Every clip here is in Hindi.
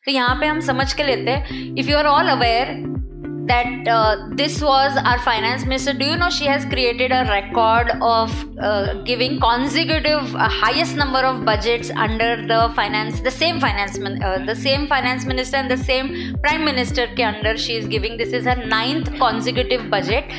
तो यहाँ पे हम समझ के लेते हैं, if you are all aware that this was our finance minister. Do you know she has created a record of giving consecutive highest number of budgets under the same finance minister and the same prime minister के under she is giving. This is her 9th consecutive budget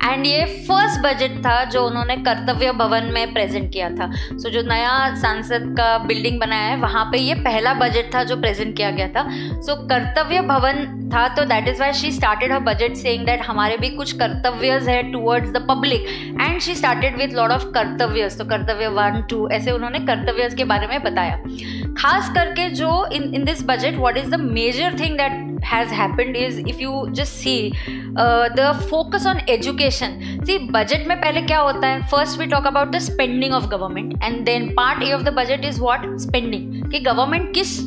and ये first budget था जो उन्होंने कर्तव्य भवन में प्रेजेंट किया था. So जो नया संसद का बिल्डिंग बनाया है वहाँ पे ये पहला बजट था जो प्रेजेंट किया गया था. So कर्तव्य भवन था, तो that is why she started her budget saying that हमारे भी कुछ कर्तव्यस है towards the public and she started with lot of कर्तव्यस. तो कर्तव्य 1, 2 ऐसे उन्होंने कर्तव्यस के बारे में बताया. खास करके जो in this budget what is the major thing that has happened is if you just see the focus on education. See, budget में पहले क्या होता है, first we talk about the spending of government and then part A of the budget is what? Spending. कि government किस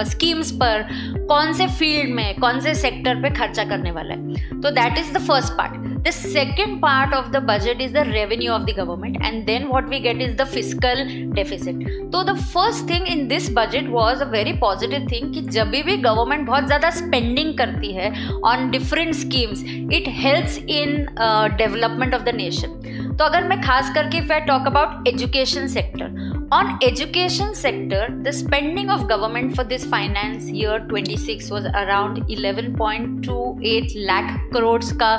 स्कीम्स पर, कौन से फील्ड में, कौन से सेक्टर पे खर्चा करने वाला है. तो that is the first part. The second part of the budget is the revenue of the government and then what we get is the fiscal deficit. तो the first thing in this budget was a very positive thing कि जब भी गवर्नमेंट बहुत ज़्यादा स्पेंडिंग करती है on different schemes it helps in development of the nation. तो अगर मैं खास करके if I talk about education sector, on education sector the spending of government for this finance year 26 was around 11.28 lakh crores का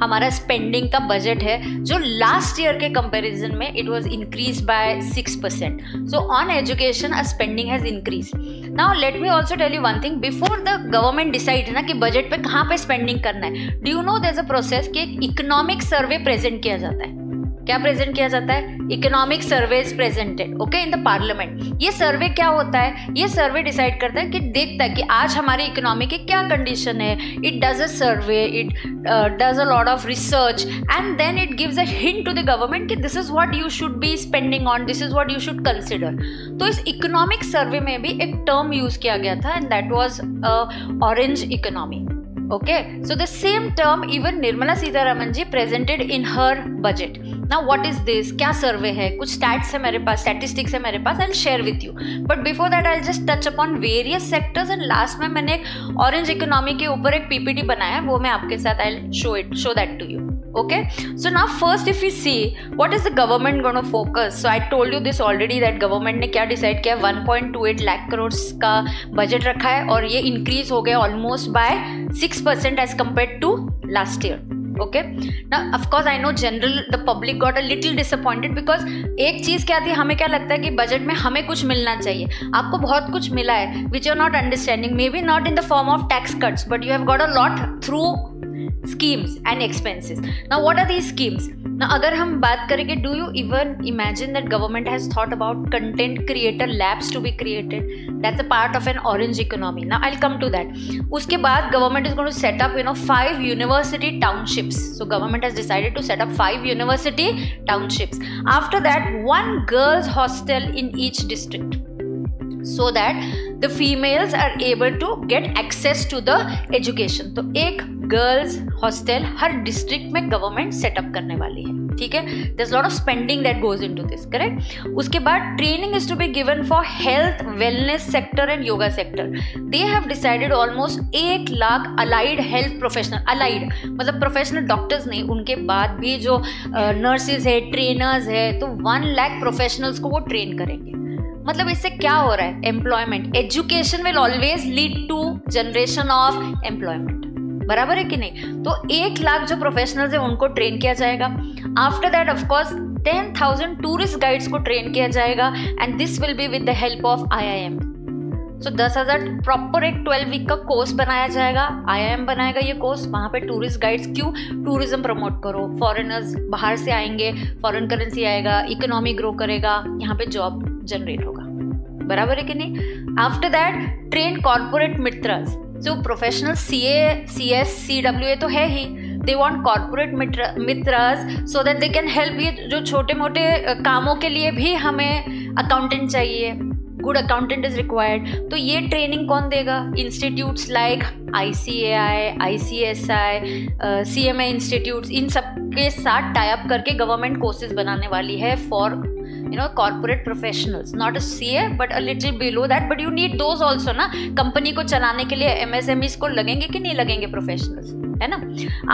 हमारा स्पेंडिंग का बजट है जो लास्ट ईयर के कंपैरिजन में it was increase by 6%. So on education a spending has increase. Now let me also tell you one thing, before the government decide ना कि बजट पे कहाँ पे स्पेंडिंग करना है, do you know there is a process कि एक इकोनॉमिक सर्वे प्रेजेंट किया जाता है. क्या प्रेजेंट किया जाता है? Economic survey is presented okay in the parliament. ये सर्वे क्या होता है? ये सर्वे डिसाइड करता है कि देखता है कि आज हमारी इकोनॉमी की क्या कंडीशन है. It does a survey, it does a lot of research and then it gives a hint to the government कि this is what you should be spending on, this is what you should consider. तो इस इकोनॉमिक सर्वे में भी एक टर्म यूज किया गया था and that was orange economy. Okay, so the same term even Nirmala Sitharaman ji presented in her budget. Now what is this? क्या सर्वे है? कुछ स्टैट्स है मेरे पास, स्टैटिस्टिक्स है मेरे पास. I'll share with you. But before that I'll just touch upon various sectors and last में मैंने एक ऑरेंज इकोनॉमी के ऊपर एक PPT बनाया, वो मैं आपके साथ I'll show that to you. Okay, so now first if we see what is the government going to focus. So I told you this already that government ने क्या डिसाइड किया, 1.28 लाख करोड़ का बजट रखा है और ये इंक्रीज हो गया almost bye 6% as compared to last year. Okay, now of course I know general the public got a little disappointed because एक चीज़ क्या थी, हमें क्या लगता है कि बजट में हमें कुछ मिलना चाहिए. आपको बहुत कुछ मिला है which you are not understanding, maybe not in the form of tax cuts but you have got a lot through schemes and expenses. Now what are these schemes? Now अगर हम बात करें कि do you even imagine that government has thought about content creator labs to be created? That's a part of an orange economy. Now I'll come to that. उसके बाद government is going to set up 5 university townships. So government has decided to set up 5 university townships. After that 1 girls hostel in each district so that the females are able to get access to the education. तो एक गर्ल्स हॉस्टल हर डिस्ट्रिक्ट में गवर्नमेंट सेटअप करने वाली है. ठीक है, there is lot of spending that goes into this, correct. उसके बाद training is to be given for health, wellness sector and yoga sector. They have decided almost 1 lakh allied health professional, allied मतलब प्रोफेशनल डॉक्टर्स नहीं, उनके बाद भी जो नर्सेज है, ट्रेनर्स है, तो 1 लाख प्रोफेशनल्स को वो ट्रेन करेंगे. मतलब इससे क्या हो रहा है? Employment, education will always lead to generation of employment. बराबर है कि नहीं? तो 1 लाख जो प्रोफेशनल्स है उनको ट्रेन किया जाएगा. After that of course 10,000 tourist guides को ट्रेन किया जाएगा and this will be with the help of IIM. So 10,000 proper एक 12 वीक का कोर्स बनाया जाएगा. IIM बनाएगा ये कोर्स. वहाँ पे टूरिस्ट गाइड्स, क्यों? टूरिज्म प्रमोट करो, फॉरेनर्स बाहर से आएंगे, फॉरेन करेंसी आएगा, इकोनॉमी ग्रो करेगा, यहाँ पे जॉब जनरेट होगा. बराबर है कि नहीं? आफ्टर दैट ट्रेन कॉर्पोरेट मित्रस. जो प्रोफेशनल CA, CS, CWA तो है ही, दे वांट कॉर्पोरेट मित्रस so that they can help. ये जो छोटे मोटे कामों के लिए भी हमें अकाउंटेंट चाहिए, गुड अकाउंटेंट इज रिक्वायर्ड. तो ये ट्रेनिंग कौन देगा? Institutes like ICAI, ICSI, CMA institutes, इन सब के साथ टाई अप करके गवर्नमेंट कोर्सेज बनाने वाली है for corporate professionals, not a CA but a little below that, but you need those also ना. कंपनी को चलाने के लिए MSMEs को लगेंगे कि नहीं लगेंगे professionals, है ना.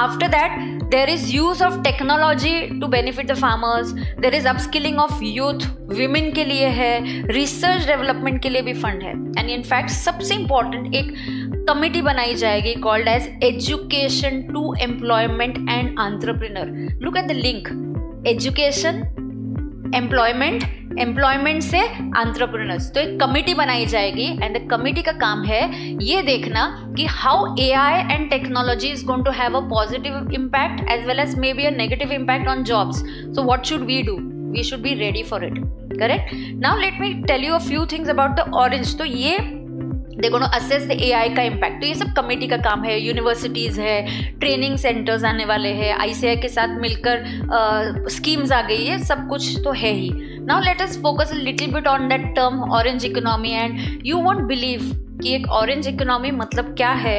After that there is use of technology to benefit the farmers, there is upskilling of youth, women के लिए है, research development के लिए भी fund है, and in fact सबसे important एक कमिटी बनाई जाएगी called as education to employment and entrepreneur. Look at the link, education, employment, employment से entrepreneurs. तो एक कमिटी बनाई जाएगी and the कमिटी का काम है ये देखना कि how AI and technology is going to have a positive impact as well as maybe a negative impact on jobs. So what should we do? We should be ready for it. Correct? Now let me tell you a few things about the orange. तो ये they're going to assess the AI का impact. तो ये सब कमेटी का काम है. यूनिवर्सिटीज़ है, ट्रेनिंग सेंटर्स आने वाले हैं, ICI के साथ मिलकर स्कीम्स आ गई है, सब कुछ तो है ही. Now let us focus a little bit on that term orange economy and you won't believe कि एक orange economy मतलब क्या है.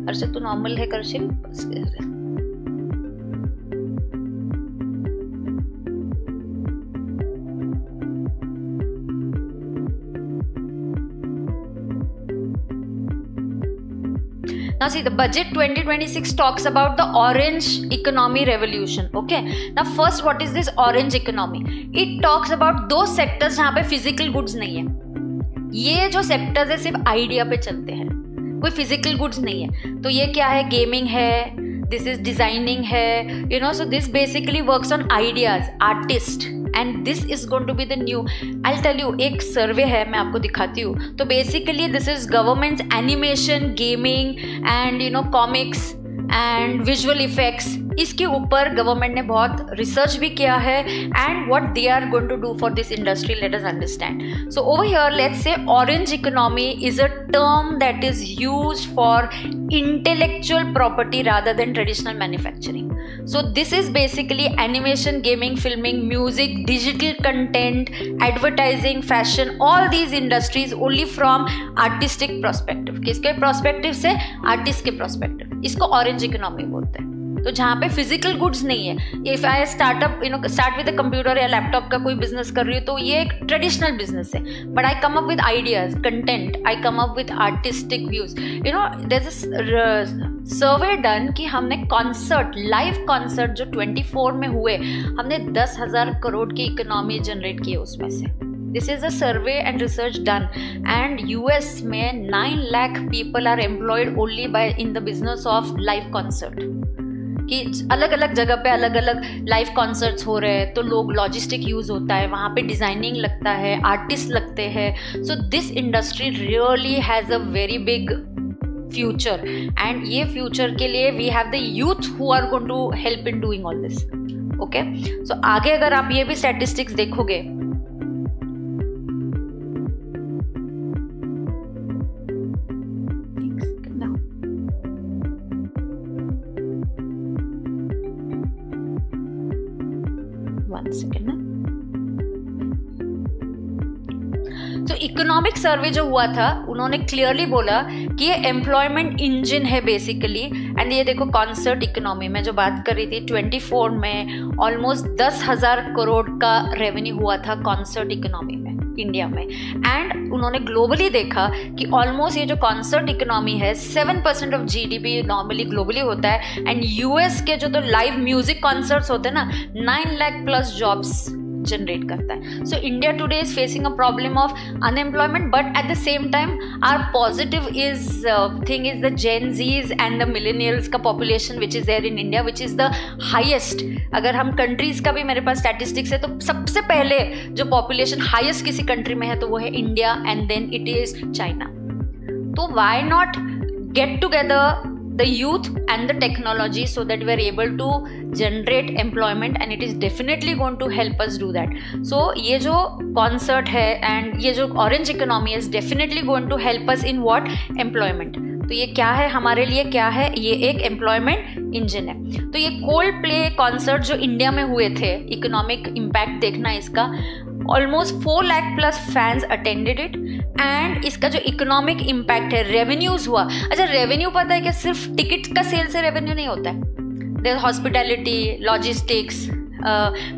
अर्षद तो नॉर्मल है करशिल. Now see, the budget 2026 talks about the orange economy revolution. Okay. Now first, what is this orange economy? It talks about those sectors जहाँ पे physical goods नहीं है. ये जो sectors है सिर्फ idea पे चलते हैं, कोई physical goods नहीं है. तो ये क्या है? Gaming है, this is designing है, so this basically works on ideas, artist. And this is going to be the new. I'll tell you, एक सर्वे है, मैं आपको दिखाती हूँ. तो basically this is government's animation, gaming and comics and visual effects. इसके ऊपर गवर्नमेंट ने बहुत रिसर्च भी किया है and what they are going to do for this industry, let us understand. So over here, let's say orange economy is a term that is used for intellectual property rather than traditional manufacturing. So this is basically animation, gaming, filming, music, digital content, advertising, fashion, all these industries only from artistic perspective. किसके perspective से? Artist के perspective. इसको orange economy बोलते हैं. तो जहाँ पे फिजिकल गुड्स नहीं है, if I start with a computer या लैपटॉप का कोई बिजनेस कर रही हूँ तो ये एक ट्रेडिशनल बिजनेस है, but I come up with ideas, content, I come up with artistic views. There is a survey done कि हमने कॉन्सर्ट, लाइव कॉन्सर्ट जो 24 में हुए, हमने 10,000 करोड़ की इकोनॉमी जनरेट की है उसमें से. This is a survey and research done and US में 9 lakh people are employed only in the business of live concert. कि अलग अलग जगह पे अलग अलग लाइव कॉन्सर्ट्स हो रहे हैं तो लोग लॉजिस्टिक यूज़ होता है, वहाँ पे डिज़ाइनिंग लगता है, आर्टिस्ट लगते हैं. So this industry really has a very big future and ये फ्यूचर के लिए we have the youth who are going to help in doing all this. Okay, so आगे अगर आप ये भी स्टैटिस्टिक्स देखोगे, तो इकोनॉमिक सर्वे जो हुआ था उन्होंने क्लियरली बोला कि ये एम्प्लॉयमेंट इंजन है बेसिकली. एंड ये देखो कॉन्सर्ट इकोनॉमी में जो बात कर रही थी, 24 में ऑलमोस्ट 10,000 करोड़ का रेवेन्यू हुआ था कॉन्सर्ट इकोनॉमी में इंडिया में. एंड उन्होंने ग्लोबली देखा कि ऑलमोस्ट ये जो कॉन्सर्ट इकोनॉमी है 7% ऑफ GDP नॉर्मली ग्लोबली होता है. एंड US के जो तो लाइव म्यूजिक कॉन्सर्ट्स होते हैं ना, 9 लाख प्लस जॉब्स जनरेट करता है. So India today is facing a problem of unemployment, but at the same time our positive is thing is the Gen Zs and the millennials का population which is there in India, which is the highest. अगर हम कंट्रीज का भी मेरे पास स्टैटिस्टिक्स है तो सबसे पहले जो पॉपुलेशन हाइएस्ट किसी कंट्री में है तो वो है India and then it is China. तो why not get together the youth and the technology so that we are able to generate employment and it is definitely going to help us do that. So ये जो concert है and ये जो orange economy is definitely going to help us in what? Employment. तो ये क्या है हमारे लिए, क्या है ये? एक एम्प्लॉयमेंट इंजन है. तो ये कोल्ड प्ले कॉन्सर्ट जो इंडिया में हुए थे, इकोनॉमिक इम्पैक्ट देखना इसका, almost 4 lakh plus fans attended it. And इसका जो इकोनॉमिक इम्पैक्ट है, रेवेन्यूज हुआ. अच्छा, रेवेन्यू पता है कि सिर्फ टिकट का सेल से रेवेन्यू नहीं होता है. There hospitality, logistics,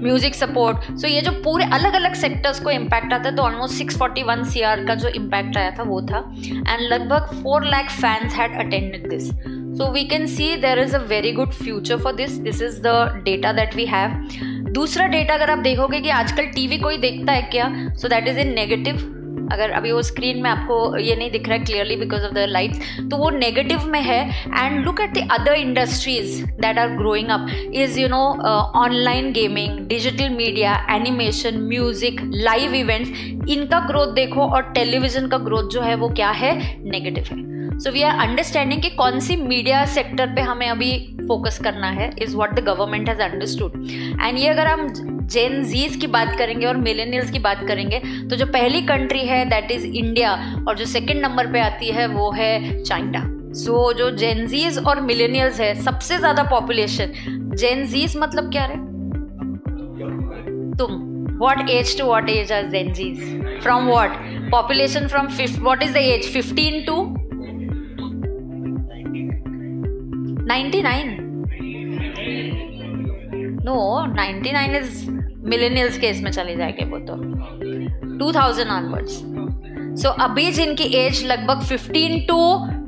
music support. So ये जो पूरे अलग अलग सेक्टर्स को इम्पैक्ट आता है, तो ऑलमोस्ट 641 CR का जो इम्पैक्ट आया था वो था. एंड लगभग 4 lakh fans had attended this. So we can see there is a very good future for this. This is the data that we have. दूसरा डेटा अगर आप देखोगे कि आजकल टीवी कोई देखता है क्या, so that is in negative. अगर अभी वो स्क्रीन में आपको ये नहीं दिख रहा है clearly because of the lights, तो वो नेगेटिव में है. And look at the other industries that are growing up is you know online gaming, digital media, animation, music, live events. इनका ग्रोथ देखो और टेलीविजन का ग्रोथ जो है वो क्या है, नेगेटिव है. सो वी आर अंडरस्टैंडिंग कि कौन सी मीडिया सेक्टर पे हमें अभी फोकस करना है is what the government has understood. And ये अगर हम जेन जीज की बात करेंगे और मिलेनियल्स की बात करेंगे, तो जो पहली कंट्री है दैट इज़ इंडिया, और जो सेकंड नंबर पे आती है वो है चाइना. सो जो जेन जीज और मिलेनियल्स है, सबसे ज़्यादा पॉपुलेशन. जेन जीज मतलब क्या रे तुम, what age to what age are Gen Zs? From what? Population from what is the age? 15 to 99? No, 99 is millennials के इसमें चले जाएंगे वो तो 2000 onwards. So अभी जिनकी एज लगभग 15 to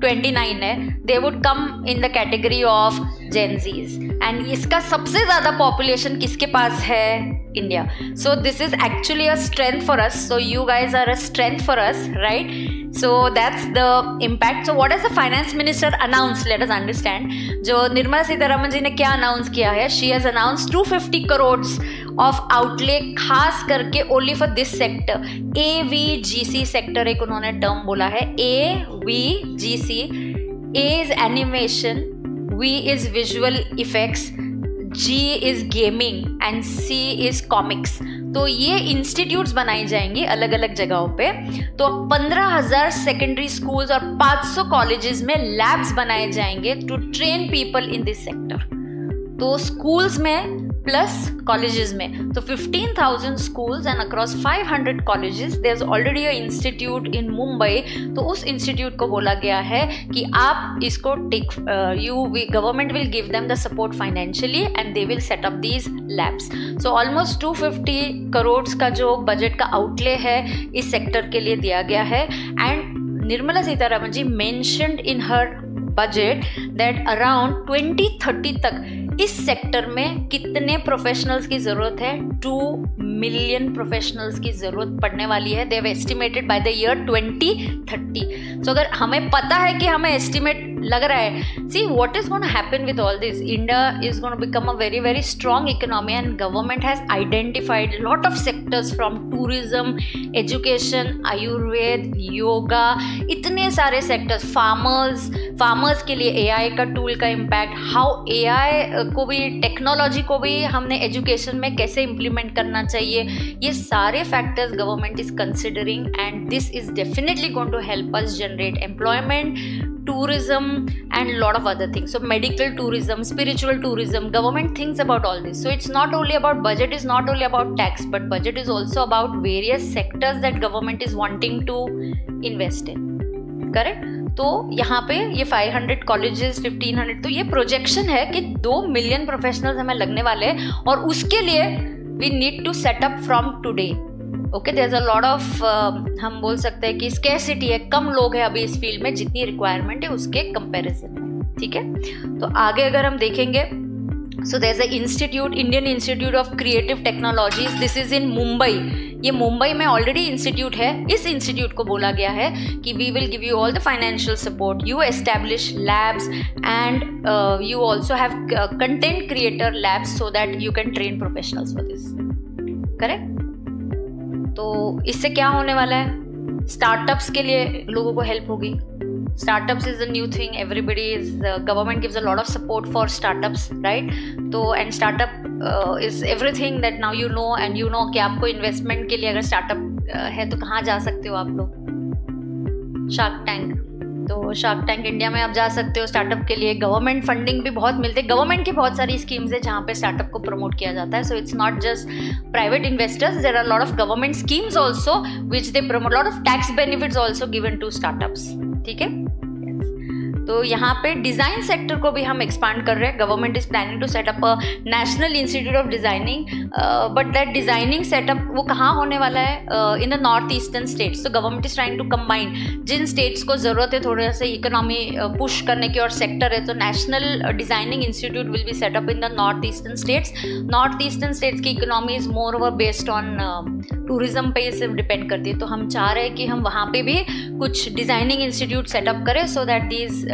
29 है, they would come in the category of Gen Zs. And इसका सबसे ज़्यादा population किसके पास है? India. So this is actually a strength for us. So you guys are a strength for us, right? So that's the impact. So what has the finance minister announced? Let us understand. जो निर्मला सीतारमण जी ने क्या अनाउंस किया है? She has announced 250 crores of outlay खास करके only for this sector. AVGC sector एक उन्होंने टर्म बोला है. AVGC. A is animation, V is visual effects, G is gaming and C is comics. तो ये इंस्टीट्यूट्स बनाई जाएंगी अलग अलग जगहों पे. तो 15,000 सेकेंडरी स्कूल्स और 500 कॉलेजेस में लैब्स बनाए जाएंगे to train people in this sector. तो स्कूल्स में प्लस कॉलेजेस में, तो 15,000 schools and across 500 colleges. there's already a institute in Mumbai. तो उस इंस्टीट्यूट को बोला गया है कि आप इसको government will give them the support financially and they will set up these labs. So almost 250 crores का जो बजट का आउटले है इस सेक्टर के लिए दिया गया है. And Nirmala Sitharaman ji mentioned in her budget that around 2030 तक इस सेक्टर में कितने प्रोफेशनल्स की ज़रूरत है? 2 मिलियन प्रोफेशनल्स की ज़रूरत पड़ने वाली है. They have estimated by the year 2030. सो अगर हमें पता है कि हमें एस्टिमेट लग रहा है, see what is gonna happen with all this. India is gonna become a very very strong economy and government has identified lot of sectors from tourism, education, Ayurveda, yoga, इतने सारे सेक्टर्स. फार्मर्स के लिए एआई का टूल का इम्पैक्ट, हाउ एआई को भी, टेक्नोलॉजी को भी हमने एजुकेशन में कैसे इम्प्लीमेंट करना चाहिए, ये सारे factors government is considering and this is definitely going to help us generate employment, tourism and lot of other things. So medical tourism, spiritual tourism, government thinks about all this. So it's not only about budget, is not only about tax, but budget is also about various sectors that government is wanting to invest in. Correct? तो यहाँ पे ये 500 कॉलेजेस, 1500, तो ये प्रोजेक्शन है कि 2 मिलियन प्रोफेशनल्स हमें लगने वाले हैं और उसके लिए we need to set up from today. Okay, there is a lot of, हम बोल सकते हैं कि स्कैरसिटी है, कम लोग हैं अभी इस फील्ड में जितनी रिक्वायरमेंट है उसके कंपैरिजन में. ठीक है, तो आगे अगर हम देखेंगे, so there is a institute, Indian institute of creative technologies. This is in Mumbai. ये मुंबई में ऑलरेडी इंस्टीट्यूट है. इस इंस्टीट्यूट को बोला गया है कि we will give you all the financial support, you establish labs and you also have content creator labs so that you can train professionals for this. Correct? तो इससे क्या होने वाला है? स्टार्टअप्स के लिए लोगों को हेल्प होगी. Startups is the new thing. Everybody is, government gives a lot of support for startups, right? तो and startup is everything that now you know, and you know कि आपको इन्वेस्टमेंट के लिए अगर स्टार्टअप है तो कहाँ जा सकते हो आप लोग? Shark tank. तो शार्क टैंक इंडिया में आप जा सकते हो स्टार्टअप के लिए. गवर्नमेंट फंडिंग भी बहुत मिलते हैं. गवर्नमेंट की बहुत सारी स्कीम्स है जहाँ पे स्टार्टअप को प्रमोट किया जाता है. So it's not just private investors, there are lot of government schemes also which they promote, lot of tax benefits also given to startups. ठीक है. तो यहाँ पे डिज़ाइन सेक्टर को भी हम एक्सपांड कर रहे हैं. Government is planning to set up a national institute of designing, but that designing setup वो कहाँ होने वाला है? In the north eastern states. तो government is trying to combine जिन स्टेट्स को ज़रूरत है थोड़ा सा इकोनॉमी पुश करने की और सेक्टर है, तो national designing institute will be set up in the north eastern states. North eastern states की economy is moreover based on tourism पे सिर्फ डिपेंड करती है. तो हम चाह रहे हैं कि हम वहाँ पे भी कुछ डिज़ाइनिंग इंस्टीट्यूट सेटअप करें, सो दैट दीज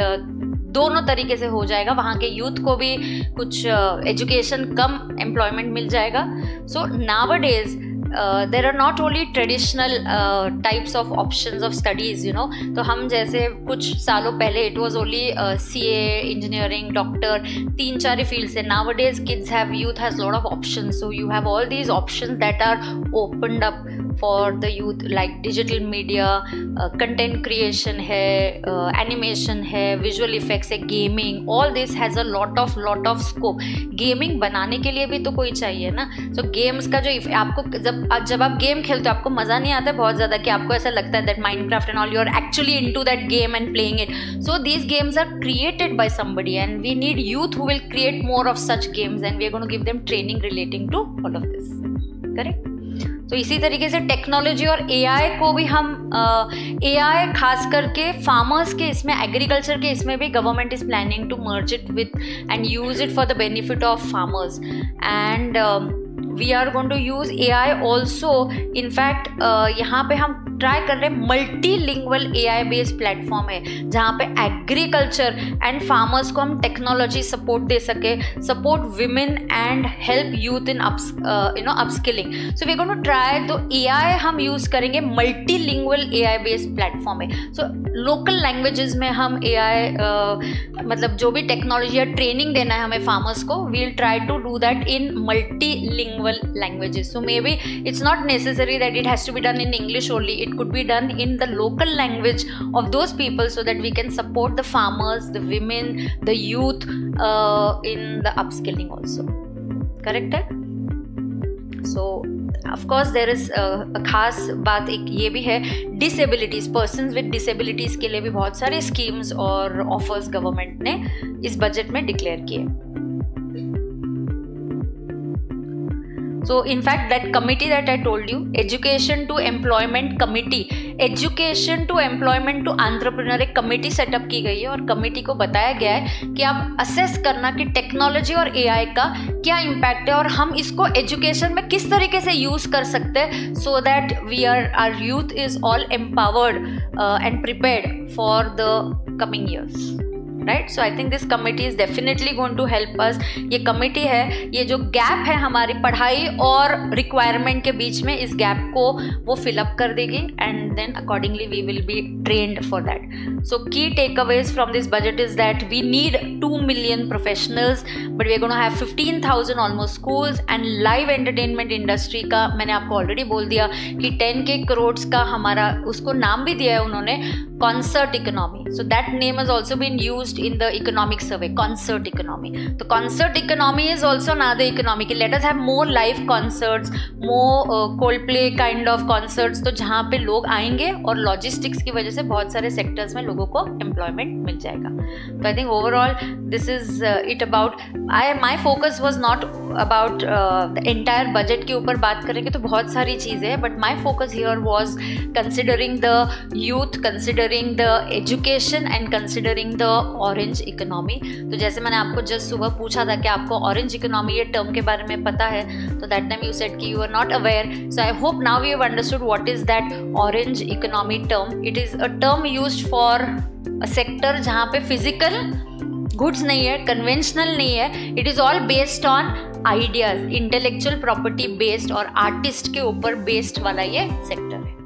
दोनों तरीके से हो जाएगा. वहाँ के यूथ को भी कुछ एजुकेशन कम एम्प्लॉयमेंट मिल जाएगा. सो nowadays there are not only traditional types of options of studies, you know. तो हम जैसे कुछ सालों पहले it was only CA, engineering, doctor, 3-4 fields है. Nowadays youth has lot of options, so you have all these options that are opened up for the youth, like digital media, content creation है, animation है, visual effects है, gaming, all this has a lot of scope. Gaming बनाने के लिए भी तो कोई चाहिए ना. So games का जो आपको जब आप गेम खेलते हो आपको मज़ा नहीं आता है बहुत ज़्यादा, कि आपको ऐसा लगता है that Minecraft and all you are actually into that game and playing it. So these games are created by somebody and we need youth who will create more of such games and we are going to give them training relating to all of this. Correct. तो इसी तरीके से टेक्नोलॉजी और AI को भी हम AI खास करके फार्मर्स के इसमें, एग्रीकल्चर के इसमें भी government is planning to merge it with and use it for the benefit of farmers. And we are going to use AI also. In fact यहाँ पे हम ट्राई कर रहे हैं मल्टीलिंगुअल AI बेस्ड प्लेटफॉर्म है जहाँ पे एग्रीकल्चर एंड फार्मर्स को हम टेक्नोलॉजी सपोर्ट दे सके, support women and help youth in upskilling. So we going to try. तो AI हम यूज़ करेंगे, मल्टीलिंगुअल AI बेस्ड प्लेटफॉर्म है. सो लोकल लैंग्वेजेस में हम AI मतलब जो भी टेक्नोलॉजी या ट्रेनिंग देना है हमें फार्मर्स को, we will try to do that in multilingual languages. So maybe it's not necessary that it has to be done in English only. It could be done in the local language of those people, so that we can support the farmers, the women, the youth in the upskilling also. Correct है? So of course there is a खास बात एक ये भी है, disabilities, persons with disabilities के लिए भी बहुत सारे schemes और offers गवर्नमेंट ने इस बजट में डिक्लेयर किए. So in fact that committee that I told you, Education to Employment Committee, Education to Employment to Entrepreneur, एक कमेटी सेटअप की गई है और कमेटी को बताया गया है कि आप असेस करना कि टेक्नोलॉजी और AI का क्या इम्पैक्ट है और हम इसको एजुकेशन में किस तरीके से यूज़ कर सकते हैं, so that our youth is all empowered and prepared for the coming years. Right. So I think this committee is definitely going to help us. ये कमिटी है, ये जो गैप है हमारी पढ़ाई और रिक्वायरमेंट के बीच में, इस गैप को वो फिलअप कर देगी and then accordingly we will be trained for that. So की takeaways from this budget is that we need 2 million professionals, but we are going to have 15,000 almost schools. And live entertainment industry का मैंने आपको ऑलरेडी बोल दिया कि 10K crores का हमारा, उसको नाम भी दिया है उन्होंने, concert economy. So that name has also been used in the economic survey, concert economy. The concert economy is also another economy. Let us have more live concerts, more Coldplay kind of concerts, तो जहाँ पे लोग आएंगे और लॉजिस्टिक्स की वजह से बहुत सारे सेक्टर्स में लोगों को एम्प्लॉयमेंट मिल जाएगा. तो I think overall this is it about my focus was not about the entire budget के ऊपर बात करेंगे तो बहुत सारी चीज़ें हैं, but my focus here was considering the youth, considering the education and considering the orange economy. तो जैसे मैंने आपको जस्ट सुबह पूछा था कि आपको ऑरेंज इकोनॉमी ये टर्म के बारे में पता है, तो दैट टाइम यू सेड कि you are not aware. So I hope now you have understood what is that orange economy term. It is a term used for a sector जहाँ पे फिजिकल गुड्स नहीं है, कन्वेंशनल नहीं है. It is all based on ideas, intellectual property based और आर्टिस्ट के ऊपर बेस्ड वाला ये सेक्टर है.